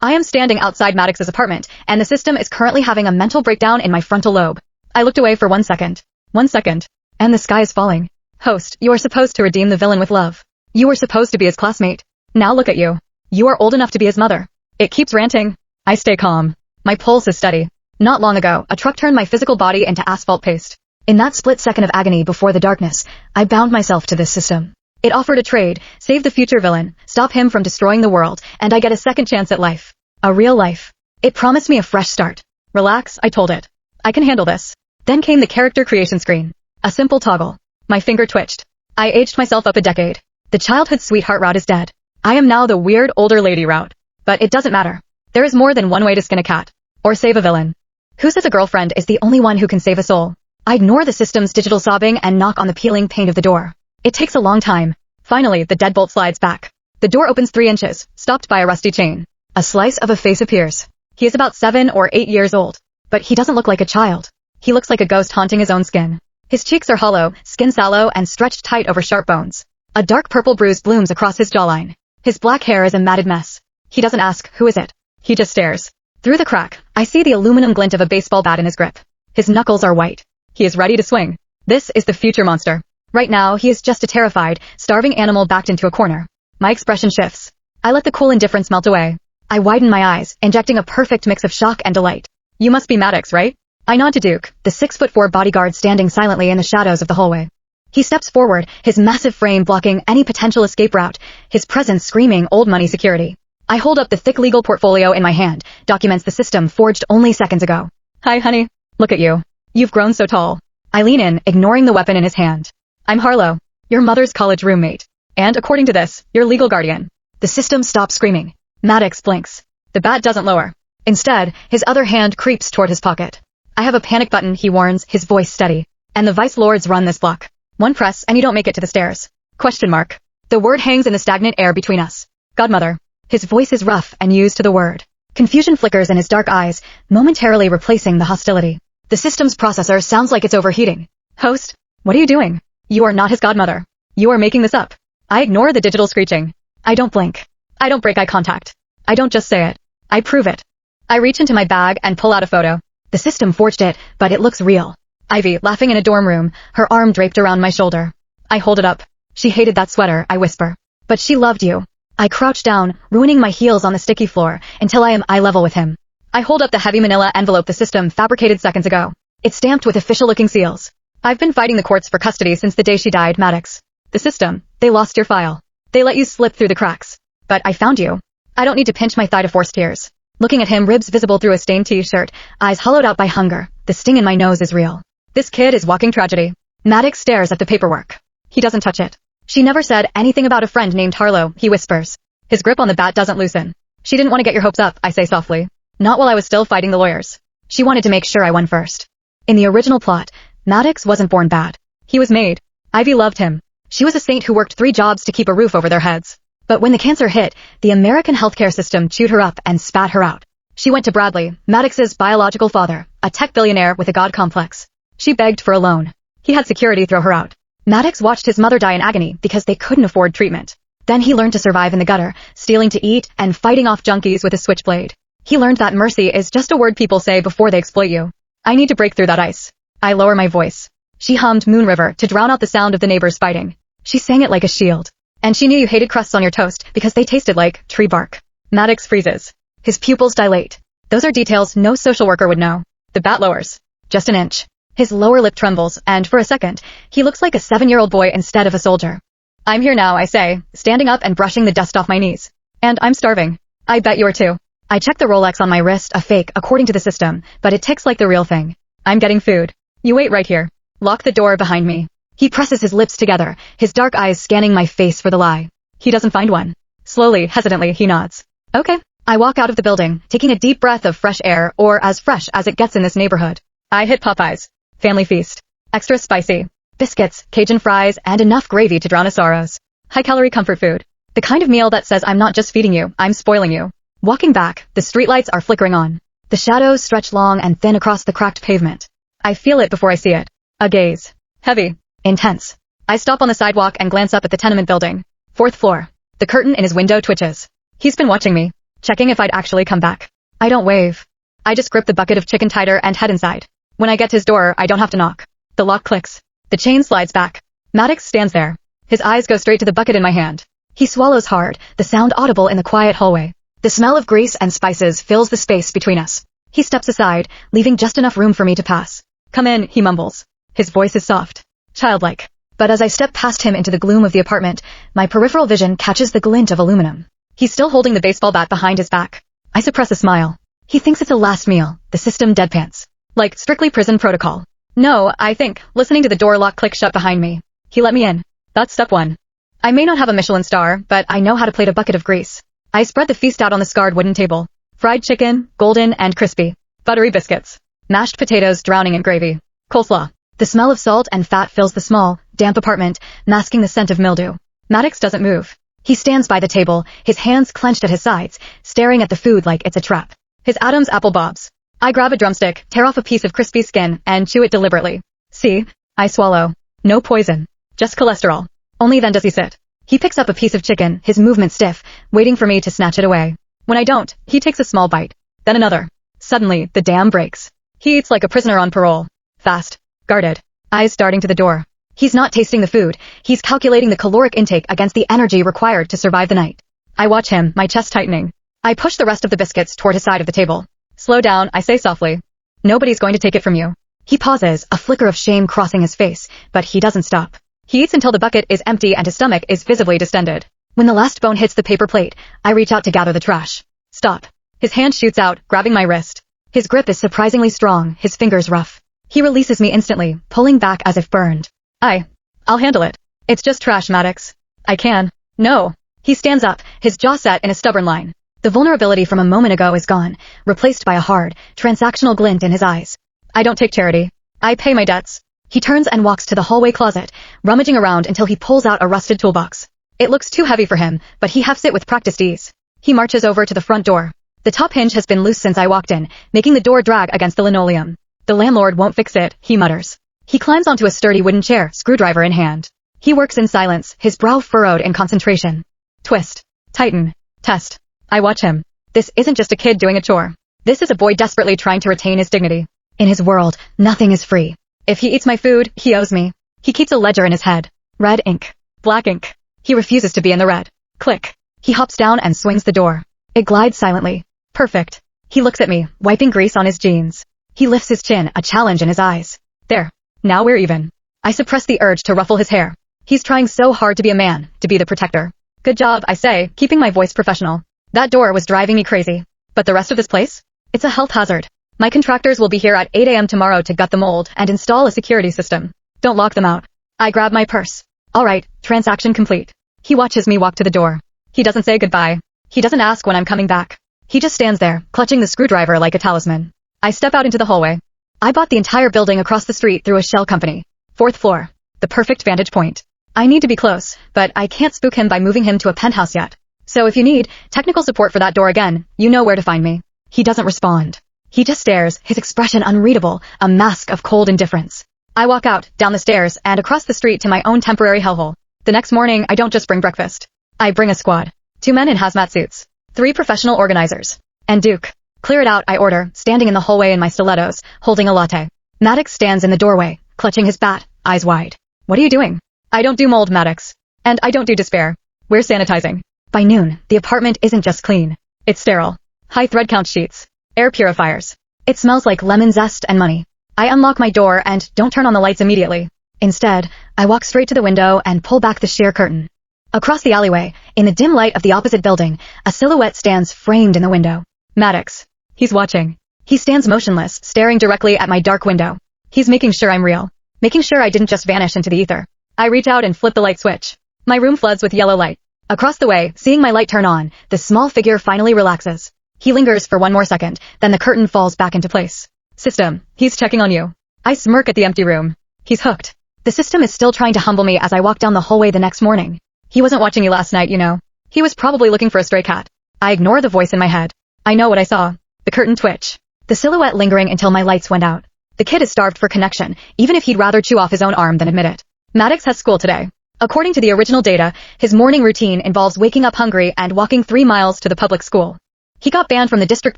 I am standing outside Maddox's apartment, and the system is currently having a mental breakdown in my frontal lobe. I looked away for 1 second. 1 second. And the sky is falling. Host, you are supposed to redeem the villain with love. You were supposed to be his classmate. Now look at you. You are old enough to be his mother. It keeps ranting. I stay calm. My pulse is steady. Not long ago, a truck turned my physical body into asphalt paste. In that split second of agony before the darkness, I bound myself to this system. It offered a trade, save the future villain, stop him from destroying the world, and I get a second chance at life. A real life. It promised me a fresh start. Relax, I told it. I can handle this. Then came the character creation screen. A simple toggle. My finger twitched. I aged myself up a decade. The childhood sweetheart route is dead. I am now the weird older lady route. But it doesn't matter. There is more than one way to skin a cat. Or save a villain. Who says a girlfriend is the only one who can save a soul? I ignore the system's digital sobbing and knock on the peeling paint of the door. It takes a long time. Finally, the deadbolt slides back. The door opens 3 inches, stopped by a rusty chain. A slice of a face appears. He is about 7 or 8 years old. But he doesn't look like a child. He looks like a ghost haunting his own skin. His cheeks are hollow, skin sallow, and stretched tight over sharp bones. A dark purple bruise blooms across his jawline. His black hair is a matted mess. He doesn't ask, who is it? He just stares. Through the crack, I see the aluminum glint of a baseball bat in his grip. His knuckles are white. He is ready to swing. This is the future monster. Right now, he is just a terrified, starving animal backed into a corner. My expression shifts. I let the cool indifference melt away. I widen my eyes, injecting a perfect mix of shock and delight. You must be Maddox, right? I nod to Duke, the 6'4" bodyguard standing silently in the shadows of the hallway. He steps forward, his massive frame blocking any potential escape route, his presence screaming old money security. I hold up the thick legal portfolio in my hand, documents the system forged only seconds ago. Hi, honey. Look at you. You've grown so tall. I lean in, ignoring the weapon in his hand. I'm Harlow, your mother's college roommate. And according to this, your legal guardian. The system stops screaming. Maddox blinks. The bat doesn't lower. Instead, his other hand creeps toward his pocket. I have a panic button, he warns, his voice steady. And the vice lords run this block. One press and you don't make it to the stairs. Question mark. The word hangs in the stagnant air between us. Godmother. His voice is rough and used to the word. Confusion flickers in his dark eyes, momentarily replacing the hostility. The system's processor sounds like it's overheating. Host, what are you doing? You are not his godmother. You are making this up. I ignore the digital screeching. I don't blink. I don't break eye contact. I don't just say it. I prove it. I reach into my bag and pull out a photo. The system forged it, but it looks real. Ivy, laughing in a dorm room, her arm draped around my shoulder. I hold it up. She hated that sweater, I whisper. But she loved you. I crouch down, ruining my heels on the sticky floor, until I am eye level with him. I hold up the heavy manila envelope the system fabricated seconds ago. It's stamped with official-looking seals. I've been fighting the courts for custody since the day she died, Maddox. The system, they lost your file. They let you slip through the cracks. But I found you. I don't need to pinch my thigh to force tears. Looking at him, ribs visible through a stained t-shirt, eyes hollowed out by hunger, the sting in my nose is real. This kid is walking tragedy. Maddox stares at the paperwork. He doesn't touch it. She never said anything about a friend named Harlow, he whispers. His grip on the bat doesn't loosen. She didn't want to get your hopes up, I say softly. Not while I was still fighting the lawyers. She wanted to make sure I won first. In the original plot, Maddox wasn't born bad. He was made. Ivy loved him. She was a saint who worked 3 jobs to keep a roof over their heads. But when the cancer hit, the American healthcare system chewed her up and spat her out. She went to Bradley, Maddox's biological father, a tech billionaire with a god complex. She begged for a loan. He had security throw her out. Maddox watched his mother die in agony because they couldn't afford treatment. Then he learned to survive in the gutter, stealing to eat and fighting off junkies with a switchblade. He learned that mercy is just a word people say before they exploit you. I need to break through that ice. I lower my voice. She hummed Moon River to drown out the sound of the neighbors fighting. She sang it like a shield. And she knew you hated crusts on your toast because they tasted like tree bark. Maddox freezes. His pupils dilate. Those are details no social worker would know. The bat lowers. Just an inch. His lower lip trembles, and for a second, he looks like a 7-year-old boy instead of a soldier. I'm here now, I say, standing up and brushing the dust off my knees. And I'm starving. I bet you are too. I check the Rolex on my wrist, a fake, according to the system, but it ticks like the real thing. I'm getting food. You wait right here. Lock the door behind me. He presses his lips together, his dark eyes scanning my face for the lie. He doesn't find one. Slowly, hesitantly, he nods. Okay. I walk out of the building, taking a deep breath of fresh air, or as fresh as it gets in this neighborhood. I hit Popeyes. Family feast. Extra spicy. Biscuits, Cajun fries, and enough gravy to drown his sorrows. High-calorie comfort food. The kind of meal that says I'm not just feeding you, I'm spoiling you. Walking back, the streetlights are flickering on. The shadows stretch long and thin across the cracked pavement. I feel it before I see it. A gaze. Heavy. Intense. I stop on the sidewalk and glance up at the tenement building. 4th floor. The curtain in his window twitches. He's been watching me. checking if I'd actually come back. I don't wave. I just grip the bucket of chicken tighter and head inside. When I get to his door, I don't have to knock. The lock clicks. The chain slides back. Maddox stands there. His eyes go straight to the bucket in my hand. He swallows hard, the sound audible in the quiet hallway. The smell of grease and spices fills the space between us. He steps aside, leaving just enough room for me to pass. Come in, he mumbles. His voice is soft, childlike. But as I step past him into the gloom of the apartment, my peripheral vision catches the glint of aluminum. He's still holding the baseball bat behind his back. I suppress a smile. He thinks it's a last meal, the system deadpans. Like strictly prison protocol. No, I think, listening to the door lock click shut behind me. He let me in. That's step one. I may not have a Michelin star, but I know how to plate a bucket of grease. I spread the feast out on the scarred wooden table. Fried chicken, golden and crispy. Buttery biscuits. Mashed potatoes drowning in gravy. Coleslaw. The smell of salt and fat fills the small, damp apartment, masking the scent of mildew. Maddox doesn't move. He stands by the table, his hands clenched at his sides, staring at the food like it's a trap. His Adam's apple bobs. I grab a drumstick, tear off a piece of crispy skin, and chew it deliberately. See? I swallow. No poison. Just cholesterol. Only then does he sit. He picks up a piece of chicken, his movement stiff, waiting for me to snatch it away. When I don't, he takes a small bite. Then another. Suddenly, the dam breaks. He eats like a prisoner on parole. Fast. Guarded. Eyes darting to the door. He's not tasting the food. He's calculating the caloric intake against the energy required to survive the night. I watch him, my chest tightening. I push the rest of the biscuits toward his side of the table. Slow down, I say softly. Nobody's going to take it from you. He pauses, a flicker of shame crossing his face, but he doesn't stop. He eats until the bucket is empty and his stomach is visibly distended. When the last bone hits the paper plate, I reach out to gather the trash. Stop. His hand shoots out, grabbing my wrist. His grip is surprisingly strong, his fingers rough. He releases me instantly, pulling back as if burned. I'll handle it. It's just trash, Maddox. I can. No. He stands up, his jaw set in a stubborn line. The vulnerability from a moment ago is gone, replaced by a hard, transactional glint in his eyes. I don't take charity. I pay my debts. He turns and walks to the hallway closet, rummaging around until he pulls out a rusted toolbox. It looks too heavy for him, but he hefts it with practiced ease. He marches over to the front door. The top hinge has been loose since I walked in, making the door drag against the linoleum. The landlord won't fix it, he mutters. He climbs onto a sturdy wooden chair, screwdriver in hand. He works in silence, his brow furrowed in concentration. Twist. Tighten. Test. I watch him. This isn't just a kid doing a chore. This is a boy desperately trying to retain his dignity. In his world, nothing is free. If he eats my food, he owes me. He keeps a ledger in his head. Red ink. Black ink. He refuses to be in the red. Click. He hops down and swings the door. It glides silently. Perfect. He looks at me, wiping grease on his jeans. He lifts his chin, a challenge in his eyes. There. Now we're even. I suppress the urge to ruffle his hair. He's trying so hard to be a man, to be the protector. Good job, I say, keeping my voice professional. That door was driving me crazy. But the rest of this place? It's a health hazard. My contractors will be here at 8 a.m. tomorrow to gut the mold and install a security system. Don't lock them out. I grab my purse. All right, transaction complete. He watches me walk to the door. He doesn't say goodbye. He doesn't ask when I'm coming back. He just stands there, clutching the screwdriver like a talisman. I step out into the hallway. I bought the entire building across the street through a shell company. 4th floor. The perfect vantage point. I need to be close, but I can't spook him by moving him to a penthouse yet. So if you need technical support for that door again, you know where to find me. He doesn't respond. He just stares, his expression unreadable, a mask of cold indifference. I walk out, down the stairs, and across the street to my own temporary hellhole. The next morning, I don't just bring breakfast. I bring a squad. 2 men in hazmat suits. 3 professional organizers. And Duke. Clear it out, I order, standing in the hallway in my stilettos, holding a latte. Maddox stands in the doorway, clutching his bat, eyes wide. What are you doing? I don't do mold, Maddox. And I don't do despair. We're sanitizing. By noon, the apartment isn't just clean. It's sterile. High thread count sheets. Air purifiers. It smells like lemon zest and money. I unlock my door and don't turn on the lights immediately. Instead, I walk straight to the window and pull back the sheer curtain. Across the alleyway, in the dim light of the opposite building, a silhouette stands framed in the window. Maddox. He's watching. He stands motionless, staring directly at my dark window. He's making sure I'm real. Making sure I didn't just vanish into the ether. I reach out and flip the light switch. My room floods with yellow light. Across the way, seeing my light turn on, the small figure finally relaxes. He lingers for one more second, then the curtain falls back into place. System, he's checking on you. I smirk at the empty room. He's hooked. The system is still trying to humble me as I walk down the hallway the next morning. He wasn't watching you last night, you know. He was probably looking for a stray cat. I ignore the voice in my head. I know what I saw. The curtain twitch. The silhouette lingering until my lights went out. The kid is starved for connection, even if he'd rather chew off his own arm than admit it. Maddox has school today. According to the original data, his morning routine involves waking up hungry and walking 3 miles to the public school. He got banned from the district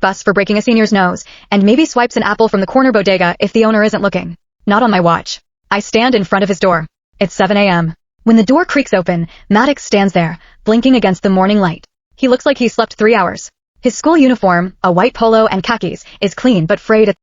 bus for breaking a senior's nose, and maybe swipes an apple from the corner bodega if the owner isn't looking. Not on my watch. I stand in front of his door. It's 7 a.m. When the door creaks open, Maddox stands there, blinking against the morning light. He looks like he slept 3 hours. His school uniform, a white polo and khakis, is clean but frayed at